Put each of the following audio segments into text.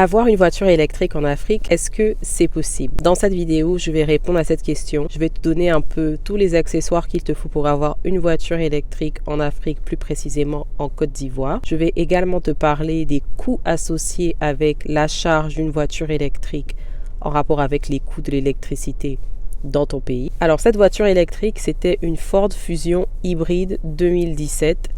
Avoir une voiture électrique en Afrique, est-ce que c'est possible? Dans cette vidéo, je vais répondre à cette question. Je vais te donner un peu tous les accessoires qu'il te faut pour avoir une voiture électrique en Afrique, plus précisément en Côte d'Ivoire. Je vais également te parler des coûts associés avec la charge d'une voiture électrique en rapport avec les coûts de l'électricité dans ton pays. Alors cette voiture électrique, c'était une Ford Fusion hybride 2017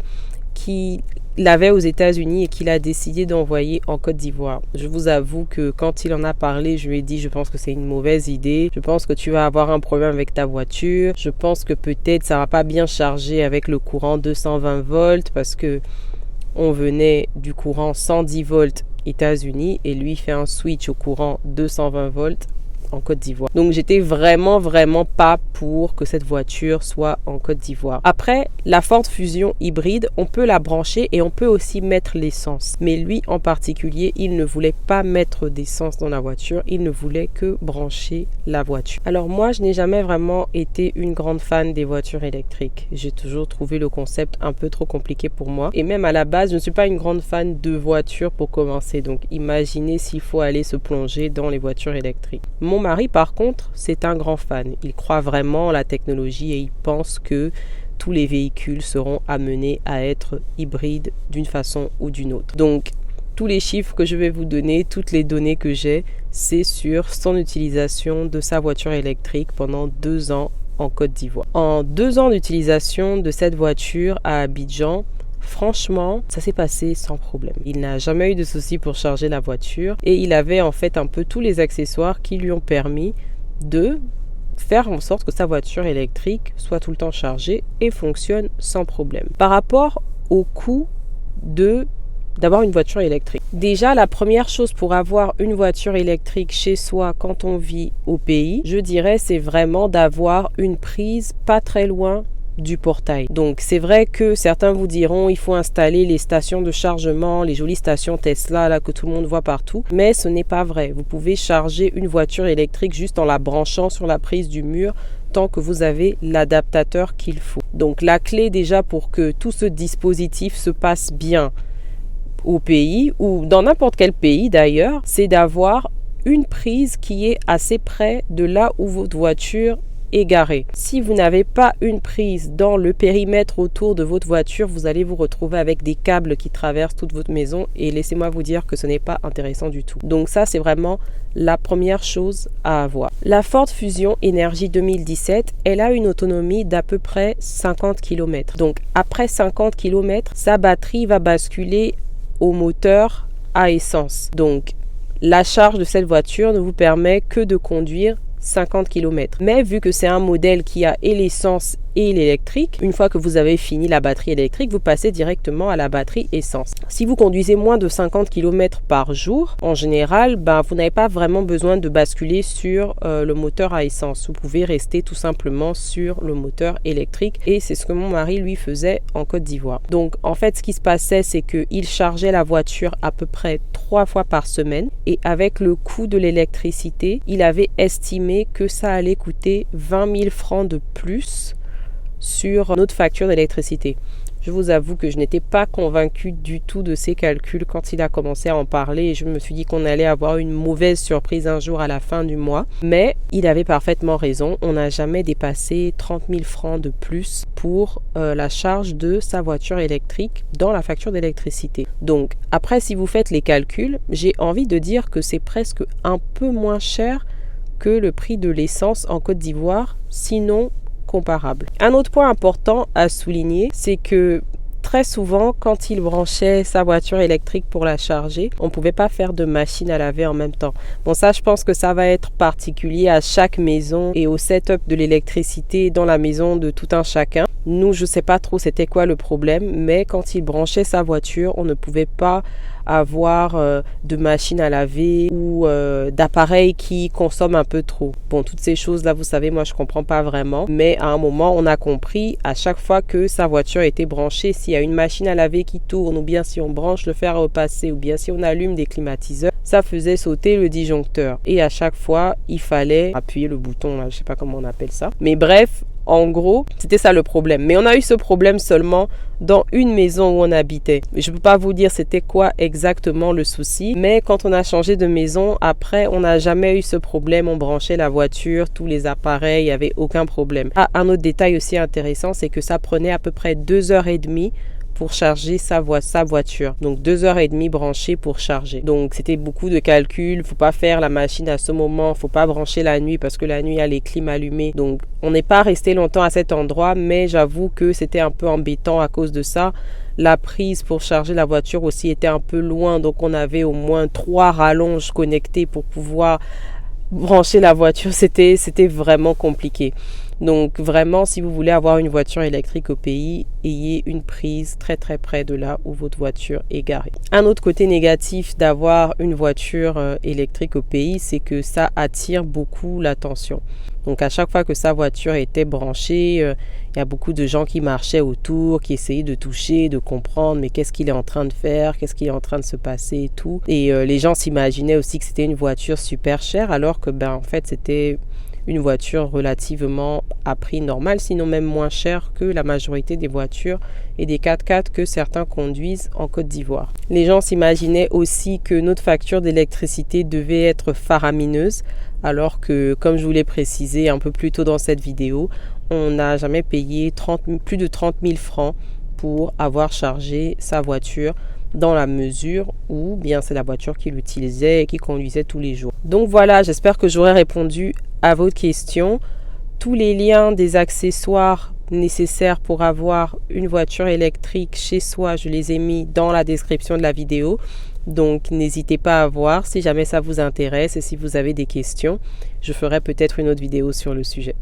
qu'il avait aux États-Unis et qu'il a décidé d'envoyer en Côte d'Ivoire. Je vous avoue que quand il en a parlé, je lui ai dit je pense que c'est une mauvaise idée. Je pense que tu vas avoir un problème avec ta voiture. Je pense que peut-être ça va pas bien charger avec le courant 220 volts parce que on venait du courant 110 volts États-Unis et lui fait un switch au courant 220 volts en Côte d'Ivoire. Donc j'étais vraiment pas pour que cette voiture soit en Côte d'Ivoire. Après, la Ford Fusion hybride, on peut la brancher et on peut aussi mettre l'essence. Mais lui en particulier, il ne voulait pas mettre d'essence dans la voiture, il ne voulait que brancher la voiture. Alors moi, je n'ai jamais vraiment été une grande fan des voitures électriques. J'ai toujours trouvé le concept un peu trop compliqué pour moi. Et même à la base, je ne suis pas une grande fan de voitures pour commencer. Donc imaginez s'il faut aller se plonger dans les voitures électriques. Mon mari, par contre, c'est un grand fan. Il croit vraiment en la technologie et il pense que tous les véhicules seront amenés à être hybrides d'une façon ou d'une autre. Donc, tous les chiffres que je vais vous donner, toutes les données que j'ai, c'est sur son utilisation de sa voiture électrique pendant 2 ans en Côte d'Ivoire. En 2 ans d'utilisation de cette voiture à Abidjan, franchement, ça s'est passé sans problème. Il n'a jamais eu de soucis pour charger la voiture et il avait en fait un peu tous les accessoires qui lui ont permis de faire en sorte que sa voiture électrique soit tout le temps chargée et fonctionne sans problème. Par rapport au coût d'avoir une voiture électrique. Déjà, la première chose pour avoir une voiture électrique chez soi quand on vit au pays, je dirais, c'est vraiment d'avoir une prise pas très loin du portail. Donc c'est vrai que certains vous diront il faut installer les stations de chargement, les jolies stations Tesla là que tout le monde voit partout, mais ce n'est pas vrai. Vous pouvez charger une voiture électrique juste en la branchant sur la prise du mur tant que vous avez l'adaptateur qu'il faut. Donc la clé déjà pour que tout ce dispositif se passe bien au pays ou dans n'importe quel pays d'ailleurs, c'est d'avoir une prise qui est assez près de là où votre voiture égaré. Si vous n'avez pas une prise dans le périmètre autour de votre voiture, vous allez vous retrouver avec des câbles qui traversent toute votre maison et laissez-moi vous dire que ce n'est pas intéressant du tout. Donc ça, c'est vraiment la première chose à avoir. La Ford Fusion Energy 2017, elle a une autonomie d'à peu près 50 km. Donc après 50 km, sa batterie va basculer au moteur à essence. Donc la charge de cette voiture ne vous permet que de conduire 50 km. Mais vu que c'est un modèle qui a et l'essence et l'électrique, une fois que vous avez fini la batterie électrique, vous passez directement à la batterie essence. Si vous conduisez moins de 50 km par jour, en général, vous n'avez pas vraiment besoin de basculer sur le moteur à essence. Vous pouvez rester tout simplement sur le moteur électrique et c'est ce que mon mari lui faisait en Côte d'Ivoire. Donc en fait, ce qui se passait, c'est qu'il chargeait la voiture à peu près 3 fois par semaine et avec le coût de l'électricité, il avait estimé que ça allait coûter 20 000 francs de plus sur notre facture d'électricité. Je vous avoue que je n'étais pas convaincue du tout de ces calculs quand il a commencé à en parler et je me suis dit qu'on allait avoir une mauvaise surprise un jour à la fin du mois. Mais il avait parfaitement raison, on n'a jamais dépassé 30 000 francs de plus pour la charge de sa voiture électrique dans la facture d'électricité. Donc après, si vous faites les calculs, j'ai envie de dire que c'est presque un peu moins cher que le prix de l'essence en Côte d'Ivoire, sinon comparable. Un autre point important à souligner, c'est que très souvent, quand il branchait sa voiture électrique pour la charger, on ne pouvait pas faire de machine à laver en même temps. Bon, ça, je pense que ça va être particulier à chaque maison et au setup de l'électricité dans la maison de tout un chacun. Nous, je ne sais pas trop c'était quoi le problème, mais quand il branchait sa voiture, on ne pouvait pas avoir de machine à laver ou d'appareils qui consomment un peu trop. Bon, toutes ces choses-là, vous savez, moi, je comprends pas vraiment. Mais à un moment, on a compris à chaque fois que sa voiture était branchée, s'il y a une machine à laver qui tourne ou bien si on branche le fer à repasser ou bien si on allume des climatiseurs, ça faisait sauter le disjoncteur. Et à chaque fois, il fallait appuyer le bouton, là, je sais pas comment on appelle ça. Mais bref, En gros, c'était ça le problème. Mais on a eu ce problème seulement dans une maison où on habitait. Je ne peux pas vous dire c'était quoi exactement le souci, mais quand on a changé de maison, après, on n'a jamais eu ce problème. On branchait la voiture, tous les appareils, il n'y avait aucun problème. Ah, un autre détail aussi intéressant, c'est que ça prenait à peu près 2h30 pour charger sa voiture. Donc 2h30 branchée pour charger. Donc c'était beaucoup de calculs. Faut pas faire la machine à ce moment. Faut pas brancher la nuit parce que la nuit il y a les clims allumés. Donc on n'est pas resté longtemps à cet endroit, mais j'avoue que c'était un peu embêtant à cause de ça. La prise pour charger la voiture aussi était un peu loin. Donc on avait au moins 3 rallonges connectées pour pouvoir brancher la voiture. C'était vraiment compliqué. Donc vraiment, si vous voulez avoir une voiture électrique au pays, ayez une prise très très près de là où votre voiture est garée. Un autre côté négatif d'avoir une voiture électrique au pays, c'est que ça attire beaucoup l'attention. Donc à chaque fois que sa voiture était branchée, il y a beaucoup de gens qui marchaient autour, qui essayaient de toucher, de comprendre, mais qu'est-ce qu'il est en train de faire, qu'est-ce qui est en train de se passer et tout. Et les gens s'imaginaient aussi que c'était une voiture super chère, alors que en fait c'était une voiture relativement à prix normal, sinon même moins cher que la majorité des voitures et des 4x4 que certains conduisent en Côte d'Ivoire. Les gens s'imaginaient aussi que notre facture d'électricité devait être faramineuse, alors que, comme je vous l'ai précisé un peu plus tôt dans cette vidéo, on n'a jamais payé plus de 30 000 francs pour avoir chargé sa voiture, dans la mesure où bien c'est la voiture qu'il utilisait et qu'il conduisait tous les jours. Donc voilà, j'espère que j'aurai répondu à votre question. Tous les liens des accessoires nécessaires pour avoir une voiture électrique chez soi, je les ai mis dans la description de la vidéo. Donc n'hésitez pas à voir si jamais ça vous intéresse et si vous avez des questions. Je ferai peut-être une autre vidéo sur le sujet.